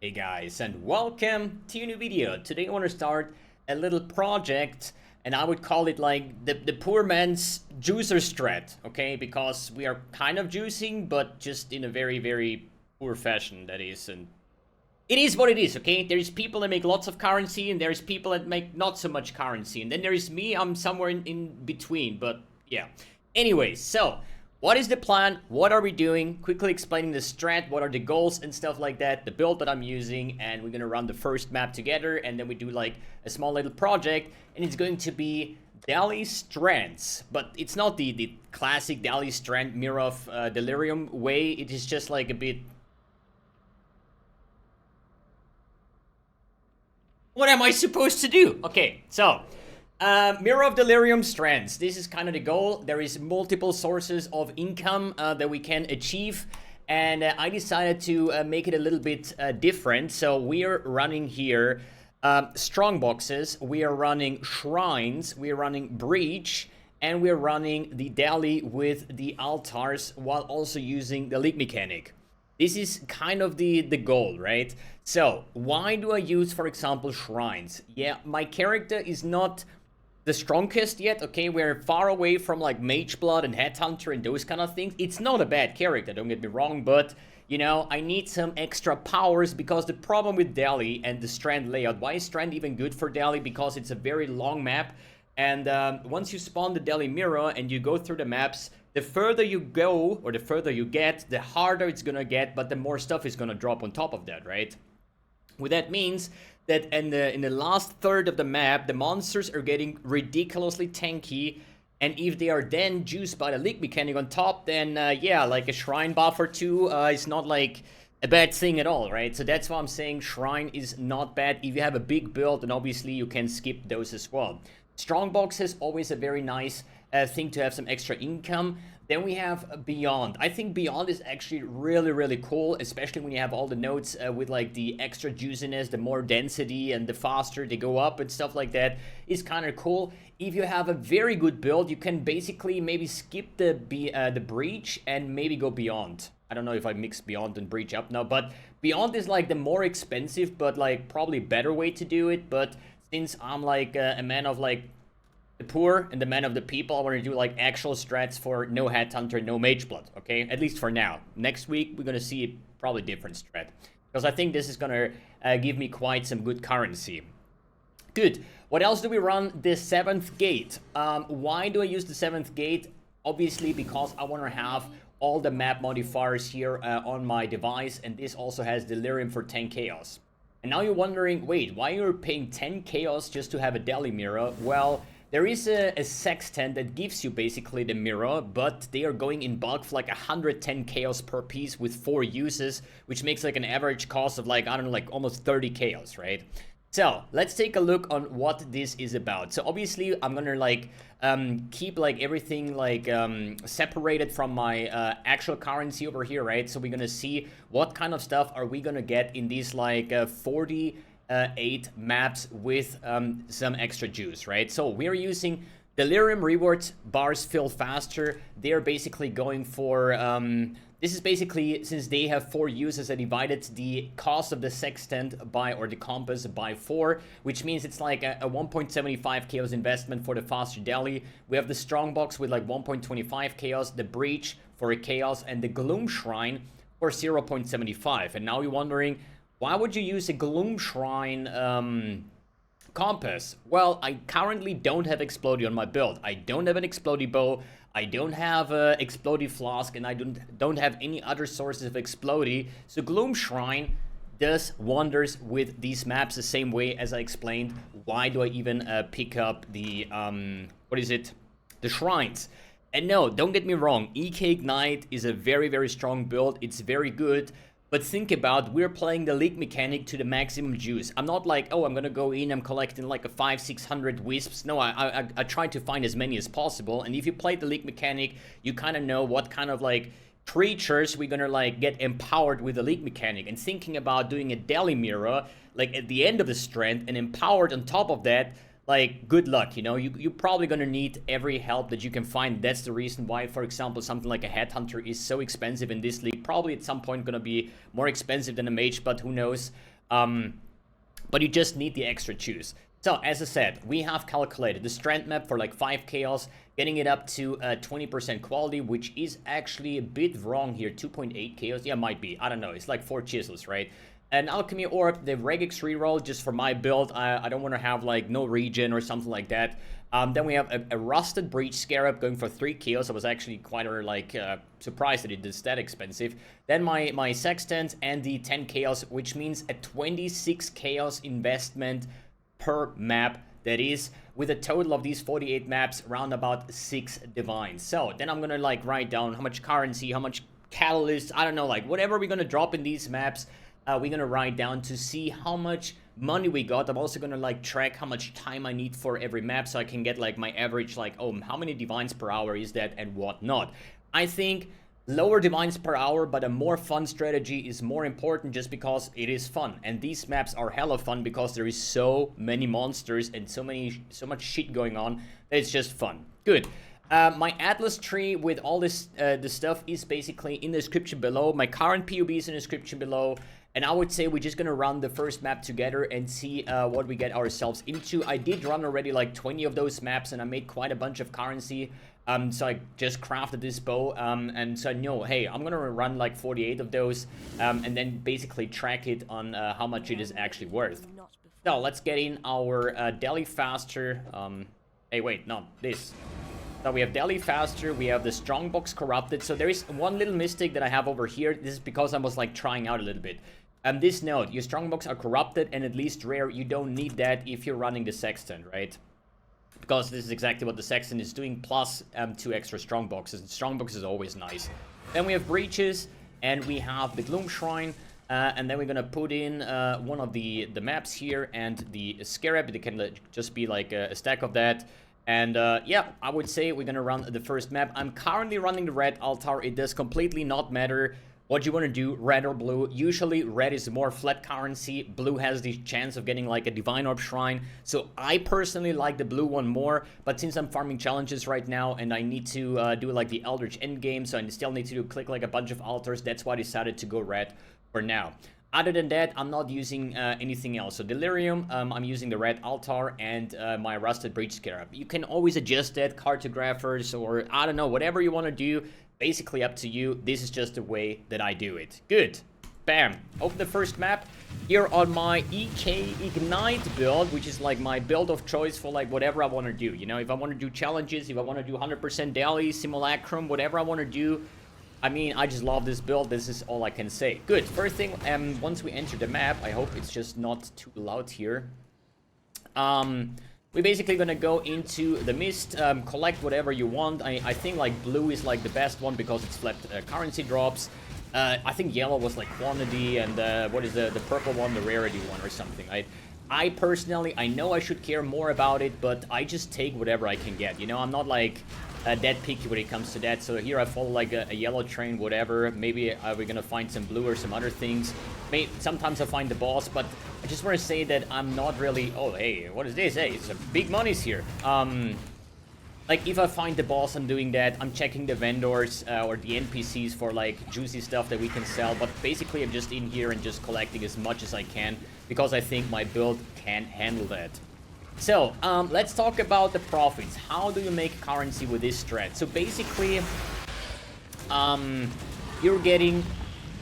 Hey guys, and welcome to a new video. Today I want to start a little project, and I would call it like the poor man's juicer strat, okay? Because we are kind of juicing, but just in a very, very poor fashion, that is. And it is what it is, okay? There's people that make lots of currency, and there's people that make not so much currency. And then there's me, I'm somewhere in between, but yeah. Anyways, so what is the plan? What are we doing? Quickly explaining the strat, what are the goals and stuff like that, the build that I'm using, and we're gonna run the first map together, and then we do like a small little project, and it's going to be DELI Strands. But it's not the classic DELI Strand Mirror of Delirium way, it is just like a bit... What am I supposed to do? Okay, so... Mirror of Delirium Strands. This is kind of the goal. There is multiple sources of income that we can achieve, and I decided to make it a little bit different. So we are running here strong boxes, we are running shrines, we are running breach, and we are running the DELI with the altars while also using the league mechanic. This is kind of the goal, right? So why do I use, for example, shrines? Yeah, my character is not the strongest yet, okay? We're far away from like Mage Blood and Headhunter and those kind of things. It's not a bad character, don't get me wrong, but you know, I need some extra powers because the problem with DELI and the Strand layout, why is Strand even good for DELI? Because it's a very long map, and once you spawn the DELI mirror and you go through the maps, the further you go or the further you get, the harder it's gonna get, but the more stuff is gonna drop on top of that, right? What that means that in the last third of the map, the monsters are getting ridiculously tanky, and if they are then juiced by the league mechanic on top, then yeah, like a shrine buff or two is not like a bad thing at all, right? So that's why I'm saying shrine is not bad. If you have a big build, then obviously you can skip those as well. Strongbox is always a very nice thing to have some extra income. Then we have Beyond. I think Beyond is actually really cool, especially when you have all the nodes with like the extra juiciness, the more density, and the faster they go up and stuff like that is kind of cool. If you have a very good build, you can basically maybe skip the breach and maybe go Beyond. I don't know if I mix Beyond and breach up now, but Beyond is like the more expensive but like probably better way to do it. But since I'm like a man of like the poor and the man of the people, I want to do like actual strats for no Headhunter, no Mage Blood, okay? At least for now. Next week, we're going to see probably different strat, because I think this is going to give me quite some good currency. Good. What else do we run? The 7th gate. Why do I use the 7th gate? Obviously, because I want to have all the map modifiers here on my device, and this also has Delirium for 10 Chaos. And now you're wondering, wait, why you're paying 10 Chaos just to have a DELI mirror? Well, there is a sextant that gives you basically the mirror, but they are going in bulk for like 110 chaos per piece with 4 uses, which makes like an average cost of like, I don't know, like almost 30 chaos, right? So let's take a look on what this is about. So obviously I'm gonna like keep like everything like separated from my actual currency over here, right? So we're gonna see what kind of stuff are we gonna get in these like 48 maps with some extra juice, right? So we're using Delirium rewards bars fill faster. They're basically going for this is basically, since they have 4 uses, I divided the cost of the sextant by, or the compass by 4, which means it's like a 1.75 chaos investment for the faster DELI. We have the strongbox with like 1.25 chaos, the breach for a chaos, and the gloom shrine for 0.75. And now you're wondering, why would you use a Gloom Shrine compass? Well, I currently don't have Explodey on my build. I don't have an Explodey bow, I don't have an Explodey flask, and I don't have any other sources of Explodey. So Gloom Shrine does wonders with these maps the same way as I explained. Why do I even pick up the, what is it? The shrines. And no, don't get me wrong, EK Ignite is a very strong build. It's very good. But think about, we're playing the league mechanic to the maximum juice. I'm not like, oh, I'm gonna go in, I'm collecting like a 500-600 wisps. No, I try to find as many as possible. And if you play the league mechanic, you kind of know what kind of like creatures we're gonna like get empowered with the league mechanic. And thinking about doing a DELI mirror, like at the end of the strand, and empowered on top of that, like, good luck, you know? You're probably gonna need every help that you can find. That's the reason why, for example, something like a Headhunter is so expensive in this league. Probably at some point gonna be more expensive than a Mage, but who knows? But you just need the extra juice. So, as I said, we have calculated the Strand map for like 5 chaos, getting it up to 20% quality, which is actually a bit wrong here. 2.8 chaos, yeah, might be. I don't know. It's like 4 chisels, right? An alchemy orb, the regex reroll, just for my build. I don't want to have like no regen or something like that. Then we have a rusted breach scarab going for 3 chaos. I was actually quite like surprised that it is that expensive. Then my sextant and the 10 chaos, which means a 26 chaos investment per map. That is, with a total of these 48 maps, around about 6 divines. So then I'm gonna like write down how much currency, how much catalyst, I don't know, like whatever we're gonna drop in these maps, we're gonna write down to see how much money we got. I'm also gonna like track how much time I need for every map, so I can get like my average, like, oh, how many divines per hour is that and whatnot. I think lower divines per hour, but a more fun strategy is more important, just because it is fun. And these maps are hella fun because there is so many monsters and so much shit going on that it's just fun. Good. My Atlas tree with all this the stuff is basically in the description below. My current POB is in the description below. And I would say we're just gonna run the first map together and see what we get ourselves into. I did run already like 20 of those maps, and I made quite a bunch of currency. So I just crafted this bow, and so I know, hey, I'm gonna run like 48 of those, and then basically track it on how much it is actually worth. So let's get in our DELI faster. Hey, wait, no, this. So we have DELI faster, we have the strongbox corrupted. So there is one little mistake that I have over here. This is because I was like trying out a little bit. This note, your strongbox are corrupted and at least rare. You don't need that if you're running the sextant, right? Because this is exactly what the sextant is doing, plus 2 extra strongboxes. And strongbox is always nice. Then we have breaches, and we have the gloom shrine. And then we're gonna put in one of the maps here and the scarab. It can just be like a stack of that. And yeah, I would say we're gonna run the first map. I'm currently running the red altar. It does completely not matter what you want to do, red or blue. Usually red is more flat currency, blue has the chance of getting like a divine orb shrine. So I personally like the blue one more, but since I'm farming challenges right now and I need to do like the eldritch endgame, so I still need to click like a bunch of altars, that's why I decided to go red for now. Other than that, I'm not using anything else. So Delirium, I'm using the red altar and my rusted breach scarab. You can always adjust that, cartographers, or I don't know, whatever you want to do. Basically up to you. This is just the way that I do it. Good. Bam. Open the first map. Here on my EK Ignite build, which is like my build of choice for like whatever I want to do. You know, if I want to do challenges, if I want to do 100% daily, simulacrum, whatever I want to do. I mean, I just love this build. This is all I can say. Good. First thing, once we enter the map, I hope it's just not too loud here. We're basically gonna go into the mist, collect whatever you want. I think like blue is like the best one because it's flat currency drops. I think yellow was like quantity, and what is the purple one, the rarity one or something, right? I personally, I know I should care more about it, but I just take whatever I can get. You know, I'm not like that picky when it comes to that. So here I follow like a yellow train, whatever. Maybe we're gonna find some blue or some other things. Sometimes I find the boss, but I just want to say that I'm not really... Oh, hey, what is this? Hey, some big monies here. Like, if I find the boss, I'm doing that. I'm checking the vendors or the NPCs for, like, juicy stuff that we can sell. But basically, I'm just in here and just collecting as much as I can because I think my build can handle that. So, let's talk about the profits. How do you make currency with this strat? So, basically, you're getting...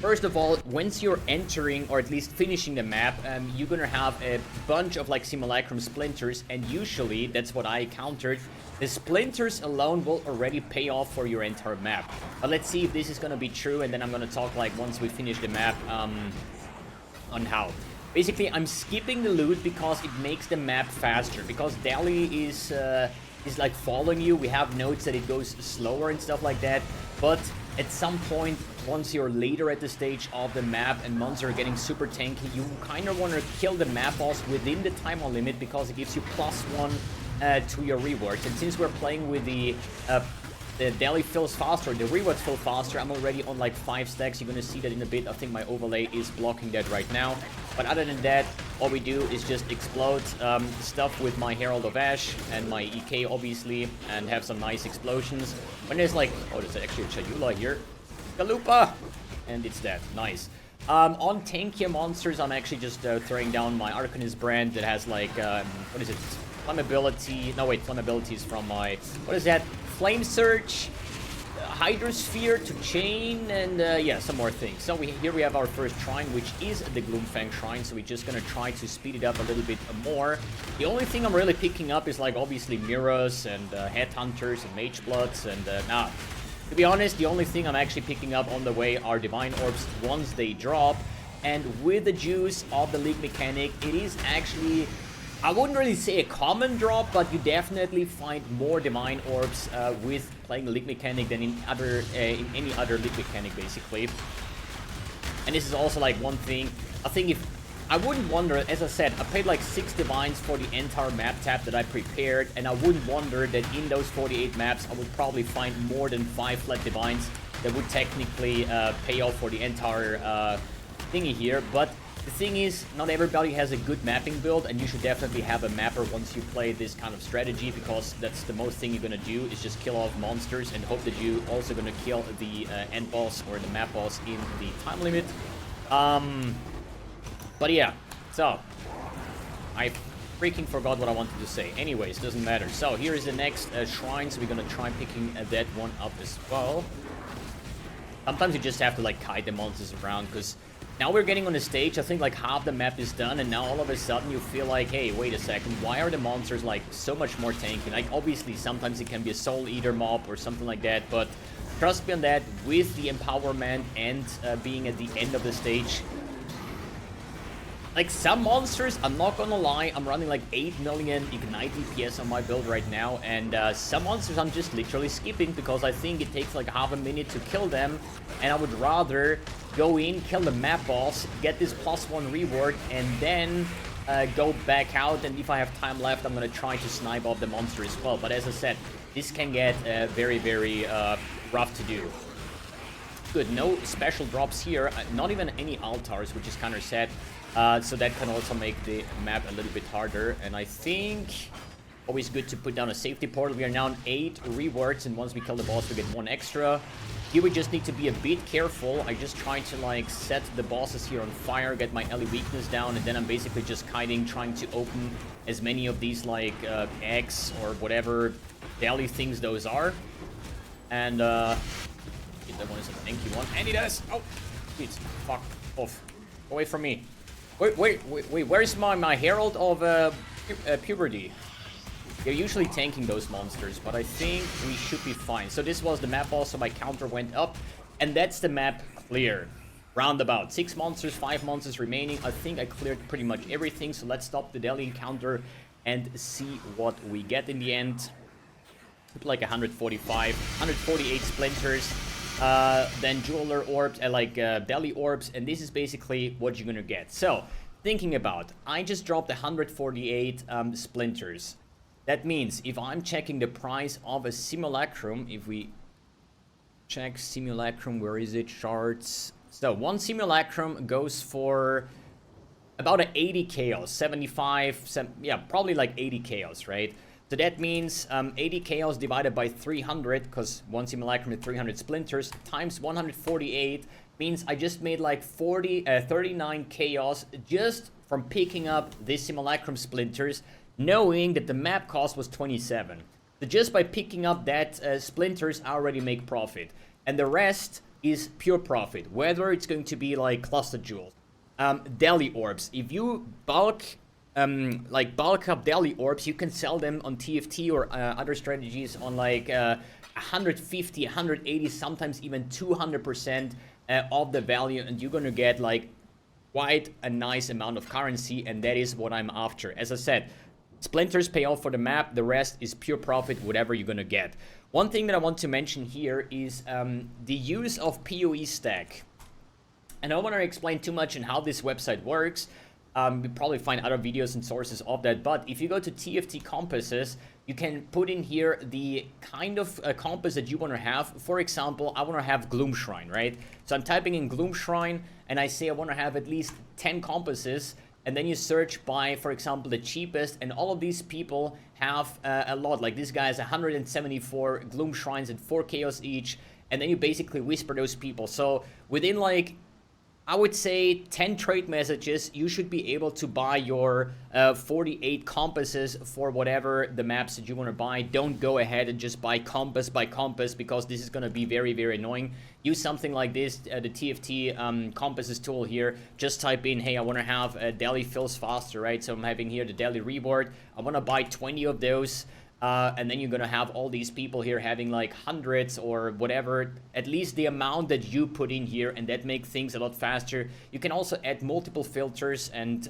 First of all, once you're entering, or at least finishing the map, you're gonna have a bunch of like simulacrum splinters, and usually, that's what I encountered, the splinters alone will already pay off for your entire map. But let's see if this is gonna be true, and then I'm gonna talk like once we finish the map on how. Basically, I'm skipping the loot because it makes the map faster, because DELI is like following you. We have notes that it goes slower and stuff like that, but at some point, once you're later at the stage of the map and monsters are getting super tanky, you kind of want to kill the map boss within the timer limit because it gives you +1 to your rewards. And since we're playing with the DELI fills faster, the rewards fill faster, I'm already on like 5 stacks. You're going to see that in a bit. I think my overlay is blocking that right now. But other than that, all we do is just explode stuff with my Herald of Ash and my EK, obviously, and have some nice explosions. When there's like, oh, there's actually a Chayula here. Galupa! And it's that. Nice. On tankier monsters, I'm actually just throwing down my Arcanist brand that has like, what is it? Flammability. No, wait, flammability is from my, what is that? Flame Surge, Hydrosphere to Chain, and yeah, some more things. So here we have our first shrine, which is the Gloomfang Shrine, so we're just gonna try to speed it up a little bit more. The only thing I'm really picking up is like obviously mirrors and headhunters and mage bloods, and nah. To be honest, the only thing I'm actually picking up on the way are Divine Orbs once they drop. And with the juice of the League mechanic, it is actually, I wouldn't really say a common drop, but you definitely find more Divine Orbs with playing the League mechanic than in any other League mechanic, basically. And this is also like one thing, I think if, I wouldn't wonder, as I said, I paid like 6 divines for the entire map tab that I prepared, and I wouldn't wonder that in those 48 maps, I would probably find more than 5 flat divines that would technically pay off for the entire thingy here. But the thing is, not everybody has a good mapping build, and you should definitely have a mapper once you play this kind of strategy, because that's the most thing you're gonna do, is just kill off monsters and hope that you also gonna kill the end boss or the map boss in the time limit. But yeah, so I freaking forgot what I wanted to say. Anyways, doesn't matter. So here is the next shrine, so we're gonna try picking that one up as well. Sometimes you just have to like kite the monsters around, because now we're getting on the stage, I think like half the map is done, and now all of a sudden you feel like, hey, wait a second, why are the monsters like so much more tanky? Like obviously sometimes it can be a soul eater mob or something like that, but trust me on that, with the empowerment and being at the end of the stage, like some monsters, I'm not gonna lie, I'm running like 8 million Ignite DPS on my build right now, and some monsters I'm just literally skipping because I think it takes like half a minute to kill them, and I would rather go in, kill the map boss, get this +1 reward, and then go back out, and if I have time left, I'm gonna try to snipe off the monster as well. But as I said, this can get very, very rough to do. Good, no special drops here, not even any altars, which is kind of sad. So that can also make the map a little bit harder. And I think always good to put down a safety portal. We are now on 8 rewards, and once we kill the boss, we get 1 extra. Here we just need to be a bit careful. I just try to like set the bosses here on fire, get my Ellie weakness down, and then I'm basically just kiting, trying to open as many of these like eggs or whatever DELI things those are. And that one is a tanky one, and it does. Oh, jeez, fuck off, away from me. Wait, where's my Herald of Puberty? They're usually tanking those monsters, but I think we should be fine. So this was the map boss, so my counter went up, and that's the map clear. Roundabout. 6 monsters, 5 monsters remaining. I think I cleared pretty much everything, so let's stop the DELI encounter and see what we get in the end. Like 145, 148 splinters. Then jeweler orbs, like DELI orbs, and this is basically what you're gonna get. So, thinking about, I just dropped 148 splinters. That means if I'm checking the price of a simulacrum, if we check simulacrum, where is it? Charts. So, one simulacrum goes for about an 80 chaos, 75, yeah, probably like 80 chaos, right? So that means 80 chaos divided by 300, because one simulacrum is 300 splinters, times 148 means I just made like 39 chaos just from picking up these simulacrum splinters, knowing that the map cost was 27. So just by picking up that splinters, I already make profit. And the rest is pure profit, whether it's going to be like cluster jewels, DELI orbs. If you bulk up DELI orbs, you can sell them on TFT or other strategies on like 150, 180, sometimes even 200% of the value, and you're gonna get like quite a nice amount of currency, and that is what I'm after. As I said, splinters pay off for the map, the rest is pure profit, whatever you're gonna get. One thing that I want to mention here is the use of PoE stack. And I don't want to explain too much on how this website works. You'll probably find other videos and sources of that, but if you go to TFT compasses, you can put in here the kind of compass that you want to have. For example, I want to have Gloom Shrine, right? So I'm typing in Gloom Shrine, and I say I want to have at least 10 compasses, and then you search by, for example, the cheapest, and all of these people have a lot. Like this guy has 174 Gloom Shrines and 4 chaos each, and then you basically whisper those people. So within like I would say 10 trade messages, you should be able to buy your 48 compasses for whatever the maps that you want to buy. Don't go ahead and just buy compass by compass, because this is going to be very, very annoying. Use something like this, the TFT compasses tool here. Just type in, hey, I want to have DELI fills faster, right? So I'm having here the DELI reward. I want to buy 20 of those. And then you're gonna have all these people here having like hundreds or whatever, at least the amount that you put in here, and that makes things a lot faster. You can also add multiple filters and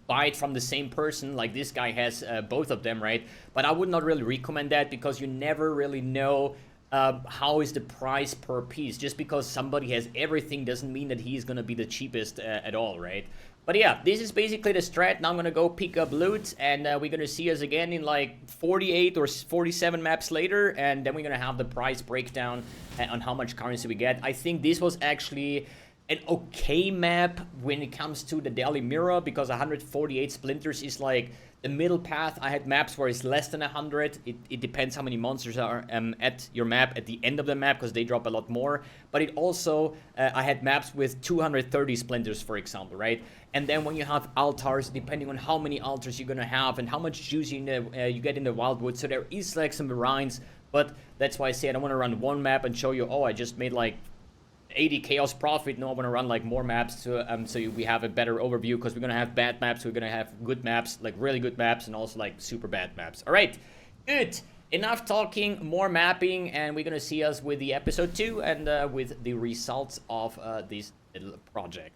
buy it from the same person, like this guy has both of them, right? But I would not really recommend that, because you never really know how is the price per piece. Just because somebody has everything doesn't mean that he's gonna be the cheapest at all, right? But yeah, this is basically the strat. Now I'm gonna go pick up loot, and we're gonna see us again in like 48 or 47 maps later, and then we're gonna have the price breakdown on how much currency we get. I think this was actually an okay map when it comes to the DELI mirror, because 148 splinters is like the middle path. I had maps where it's less than 100. It depends how many monsters are at your map at the end of the map, because they drop a lot more. But it also, I had maps with 230 splinters, for example, right? And then when you have altars, depending on how many altars you're gonna have and how much juice you get in the wildwood, so there is like some variance. But that's why I say I don't want to run one map and show you, oh, I just made like 80 chaos profit. No, I want to run like more maps to so we have a better overview, because we're gonna have bad maps, we're gonna have good maps, like really good maps, and also like super bad maps. All right, good. Enough talking, more mapping, and we're gonna see us with the episode 2 and with the results of this little project.